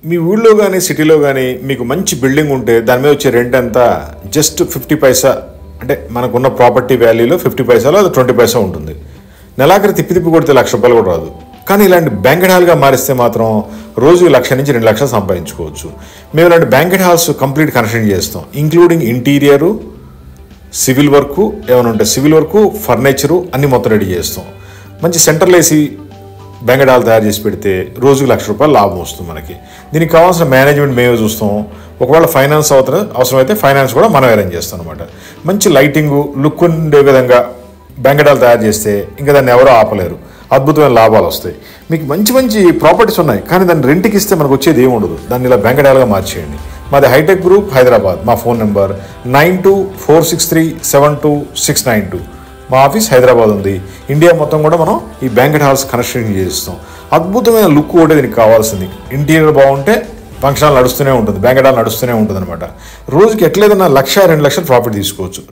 మీ ఊళ్ళో కానీ సిటీలో కానీ మీకు మంచి బిల్డింగ్ ఉంటే దాని మీద వచ్చే రెంట్ అంతా జస్ట్ 50 పైసా, అంటే మనకున్న ప్రాపర్టీ వాల్యూలో 50 పైసాలో అది 20 పైసా ఉంటుంది. నెలాఖరి తిప్పి కొడితే ₹1,00,000 కూడా రాదు. కానీ ఇలాంటి బ్యాంకెట్ హాల్గా మారిస్తే మాత్రం రోజుకి 1,00,000 నుంచి 2,00,000 సంపాదించుకోవచ్చు. మేము ఇలాంటి బ్యాంకెట్ హాల్స్ కంప్లీట్ కన్స్ట్రక్షన్ చేస్తాం, ఇంక్లూడింగ్ ఇంటీరియరు, సివిల్ వర్కు, ఏమైనా ఉంటే సివిల్ వర్కు, ఫర్నిచరు అన్ని మొత్తం రెడీ చేస్తాం. మంచి సెంటర్లో వేసి బ్యాంకెట్ హాల్ తయారు చేసి పెడితే రోజుకి ₹1,00,000 లాభం వస్తుంది మనకి. దీనికి కావాల్సిన మేనేజ్మెంట్ మేమే చూస్తాం. ఒకవేళ ఫైనాన్స్ అవసరమైతే ఫైనాన్స్ కూడా మనం అరేంజ్ చేస్తాం అనమాట. మంచి లైటింగు, లుక్ ఉండే విధంగా బ్యాంకెట్ హాల్ తయారు చేస్తే ఇంకా దాన్ని ఎవరో ఆపలేరు. అద్భుతమైన లాభాలు వస్తాయి. మీకు మంచి మంచి ప్రాపర్టీస్ ఉన్నాయి, కానీ దాన్ని రెంట్కి ఇస్తే మనకు వచ్చేది ఏమి ఉండదు. దాన్ని ఇలా బ్యాంకెట్ హాల్గా మార్చేయండి. మాది హైటెక్ గ్రూప్, హైదరాబాద్. మా ఫోన్ నెంబర్ 9246372692. మా ఆఫీస్ హైదరాబాద్ ఉంది. ఇండియా మొత్తం కూడా మనం ఈ బ్యాంకెట్ హాల్స్ కన్స్ట్రక్షన్ చేస్తాం. అద్భుతమైన లుక్ ఒకటే దీనికి కావాల్సింది. ఇంటీరియర్ బాగుంటే ఫంక్షన్ హాల్ నడుస్తూనే ఉంటుంది, బ్యాంకెట్ హాల్ నడుస్తూనే ఉంటుంది అనమాట. రోజుకి ఎట్లేదన్నా 1,00,000-2,00,000 ప్రాఫిట్ తీసుకోవచ్చు.